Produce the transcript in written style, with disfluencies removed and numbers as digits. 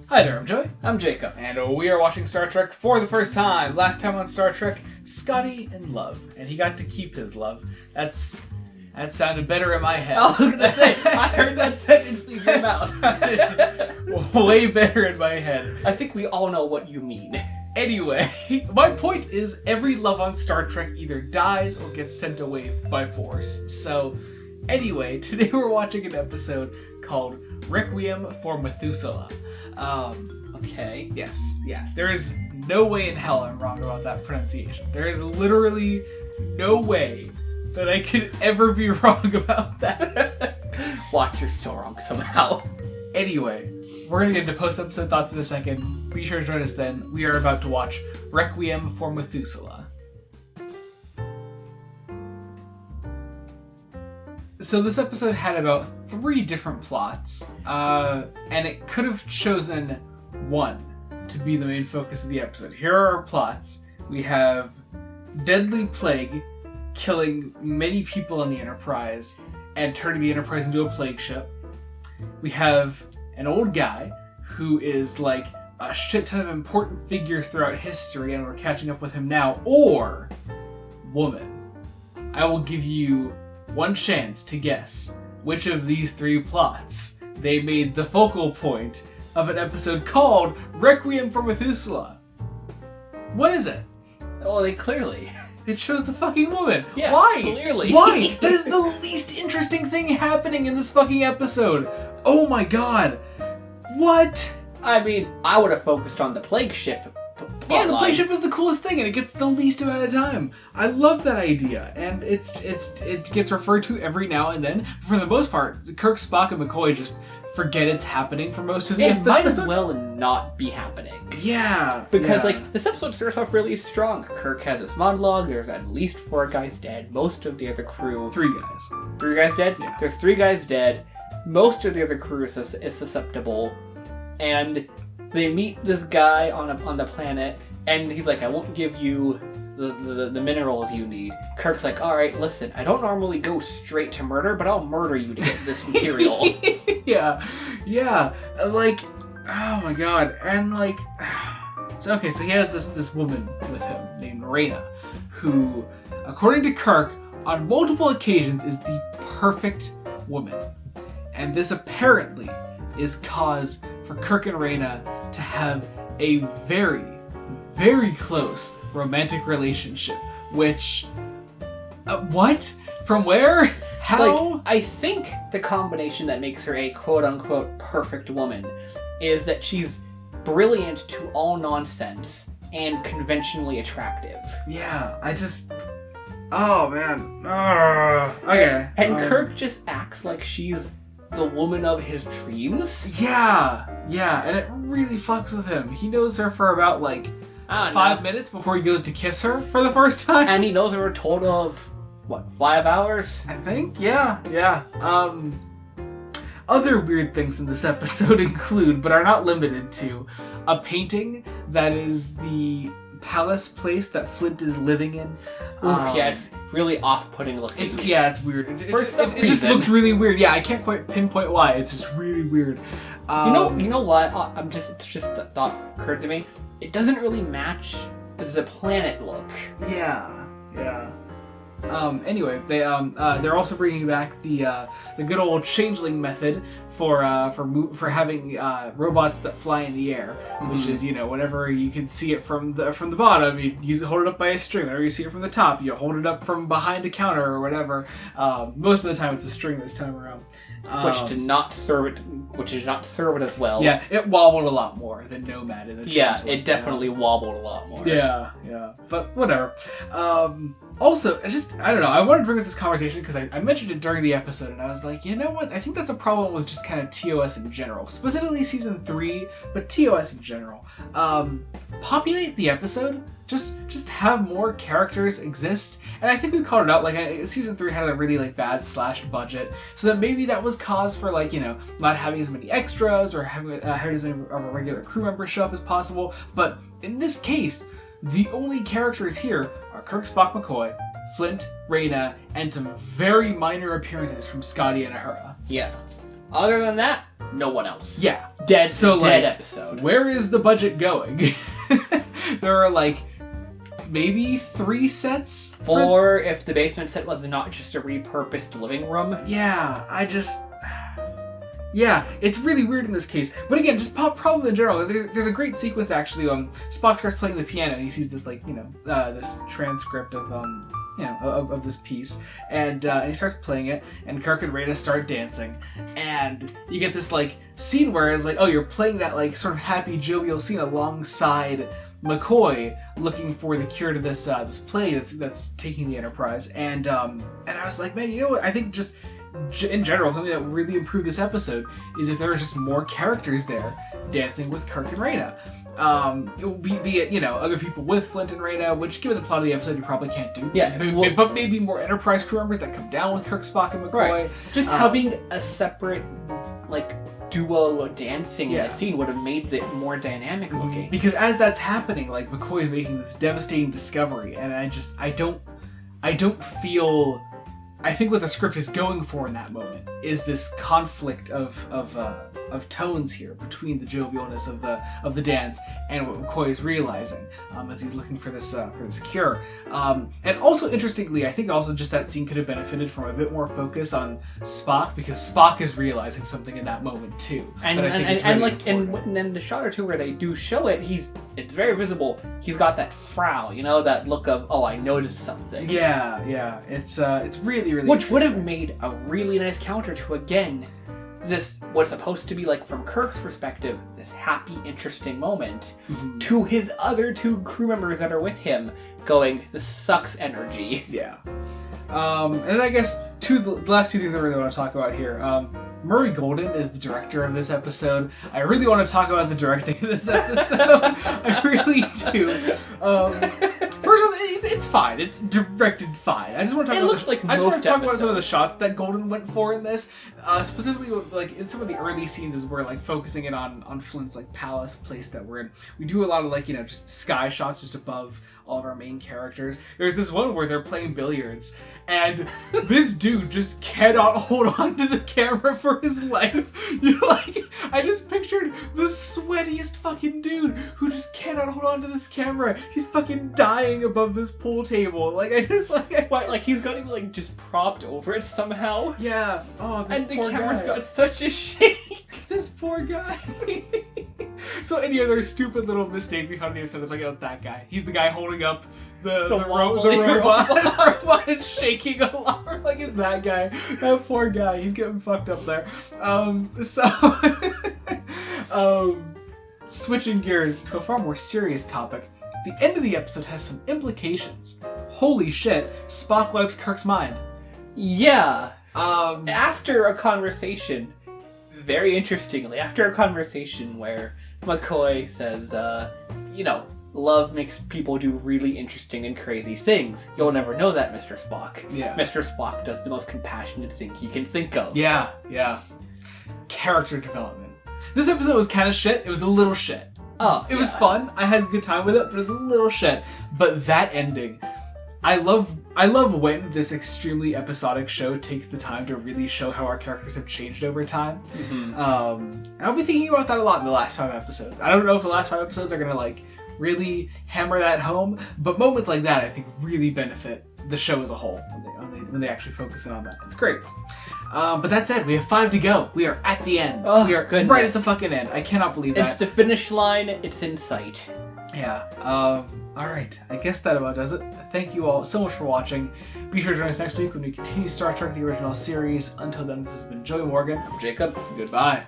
Hi there, I'm Joey. I'm Jacob. And we are watching Star Trek for the first time. Last time on Star Trek, Scotty in love. And he got to keep his love. That sounded better in my head. I was gonna say, I heard that sentence leave your mouth. Sounded way better in my head. I think we all know what you mean. Anyway, my point is every love on Star Trek either dies or gets sent away by force. So, anyway, today we're watching an episode called Requiem for Methuselah. Okay. Yes, yeah. There is no way in hell I'm wrong about that pronunciation. There is literally no way that I could ever be wrong about that. Watch, you're still wrong somehow. Anyway, we're going to get into post-episode thoughts in a second. Be sure to join us then. We are about to watch Requiem for Methuselah. So this episode had about 3 different plots, and it could have chosen one to be the main focus of the episode. Here are our plots. We have deadly plague killing many people in the Enterprise and turning the Enterprise into a plague ship. We have an old guy who is like a shit ton of important figures throughout history and we're catching up with him now. Or woman. I will give you one chance to guess which of these 3 plots they made the focal point of an episode called Requiem for Methuselah. What is it? Oh, they clearly. It shows the fucking woman. Yeah, why? clearly. Why? That is the least interesting thing happening in this fucking episode. Oh my god. What? I mean, I would have focused on the plague ship. Yeah, the plague ship is the coolest thing, and it gets the least amount of time. I love that idea, and it gets referred to every now and then. For the most part, Kirk, Spock, and McCoy just forget it's happening for most of the episode. It might as well not be happening. Yeah. Because, this episode starts off really strong. Kirk has his monologue, there's at least 4 guys dead. Most of the other crew... 3 guys. 3 guys dead? Yeah. There's 3 guys dead. Most of the other crew is susceptible. And they meet this guy on the planet, and he's like, I won't give you the minerals you need. Kirk's like, alright, listen, I don't normally go straight to murder, but I'll murder you to get this material. Yeah. Like, oh my god. And like, so he has this woman with him named Raina, who, according to Kirk, on multiple occasions is the perfect woman. And this apparently is cause for Kirk and Raina to have a very, very close romantic relationship. Which, what? From where? How? Like, I think the combination that makes her a quote-unquote perfect woman is that she's brilliant to all nonsense and conventionally attractive. Yeah, oh man. Okay. And Kirk just acts like she's the woman of his dreams. Yeah, and it really fucks with him. He knows her for about 5 minutes before he goes to kiss her for the first time. And he knows her a total of, 5 hours? I think, yeah. Other weird things in this episode include, but are not limited to, a painting that is the palace place that Flint is living in. Yeah, it's really off-putting looking. It's weird. It just looks really weird. Yeah, I can't quite pinpoint why. It's just really weird. You know what? It's just the thought occurred to me. It doesn't really match the planet look. Yeah. Anyway, they're also bringing back the good old changeling method for having robots that fly in the air, which is whenever you can see it from the bottom, you hold it up by a string. Whenever you see it from the top, you hold it up from behind a counter or whatever. Most of the time, it's a string this time around. Which did not serve it as well. Yeah, it wobbled a lot more than Nomad in the changeling. Yeah, it definitely wobbled a lot more. Yeah, but whatever. Also, I don't know, I wanted to bring up this conversation because I mentioned it during the episode and I was like, you know what, I think that's a problem with just kind of TOS in general. Specifically Season 3, but TOS in general. Populate the episode. Just have more characters exist. And I think we called it out, Season 3 had a really, bad / budget, so that maybe that was cause for, not having as many extras or having as many of a regular crew members show up as possible. But in this case, the only characters here are Kirk, Spock, McCoy, Flint, Raina, and some very minor appearances from Scotty and Uhura. Yeah. Other than that, no one else. Yeah. Dead Like, episode. where is the budget going? There are like maybe 3 sets. Or if the basement set was not just a repurposed living room. Yeah, yeah, it's really weird in this case. But again, just problem in general. There's a great sequence actually. Spock starts playing the piano. And he sees this this transcript of of this piece, and he starts playing it. And Kirk and Rita start dancing, and you get this like scene where it's like, oh, you're playing that like sort of happy, jovial scene alongside McCoy looking for the cure to this this plague that's taking the Enterprise. And I was like, man, you know what? I think just in general, something that really improved this episode is if there were just more characters there dancing with Kirk and Reyna. It will be it, other people with Flint and Reyna, which given the plot of the episode you probably can't do. Yeah, but maybe more Enterprise crew members that come down with Kirk, Spock, and McCoy. Right. Just having a separate duo dancing in that scene would have made it more dynamic looking. Because as that's happening, like McCoy is making this devastating discovery, and I don't feel. I think what the script is going for in that moment is this conflict of tones here between the jovialness of the dance and what McCoy is realizing as he's looking for this cure. And also interestingly, I think also just that scene could have benefited from a bit more focus on Spock, because Spock is realizing something in that moment too. And then the shot or two where they do show it, it's very visible. He's got that frown, that look of, oh, I noticed something. Yeah. It's really, really which would have made a really nice counter to, again, this what's supposed to be like from Kirk's perspective, this happy, interesting moment, to his other 2 crew members that are with him going, this sucks energy. Yeah. And I guess the last 2 things I really want to talk about here. Murray Golden is the director of this episode. I really want to talk about the directing of this episode. I really do. First of all, it's fine. It's directed fine. I just want to talk about some of the shots that Golden went for in this. Specifically, like in some of the early scenes, as we're like focusing in on Flint's like palace place that we're in. We do a lot of just sky shots just above all of our main characters. There's this one where they're playing billiards, and this dude just cannot hold on to the camera for his life. I just pictured the sweatiest fucking dude who just cannot hold on to this camera. He's fucking dying above this pool table. He's got him just propped over it somehow. Yeah. Oh, this and the poor camera's guy. got such a shake. This poor guy. So any other stupid little mistake we found in the episode, it's like, oh, it's that guy. He's the guy holding up the robot and shaking alarm. Like, it's that guy. That poor guy. He's getting fucked up there. Switching gears to a far more serious topic. The end of the episode has some implications. Holy shit, Spock wipes Kirk's mind. Yeah. After a conversation, very interestingly, after a conversation where McCoy says, love makes people do really interesting and crazy things. You'll never know that, Mr. Spock. Yeah. Mr. Spock does the most compassionate thing he can think of. Yeah. Character development. This episode was kind of shit. It was a little shit. It was fun. I had a good time with it, but it was a little shit. But that ending, I love when this extremely episodic show takes the time to really show how our characters have changed over time. And I'll be thinking about that a lot in the last 5 episodes. I don't know if the last 5 episodes are gonna really hammer that home, but moments like that I think really benefit the show as a whole when they actually focus in on that. It's great. But that said, we have 5 to go. We are at the end. Oh, we are goodness. right at the fucking end. I cannot believe that. It's the finish line. It's in sight. Yeah. Alright. I guess that about does it. Thank you all so much for watching. Be sure to join us next week when we continue Star Trek the Original Series. Until then, this has been Joey Morgan. I'm Jacob. Goodbye.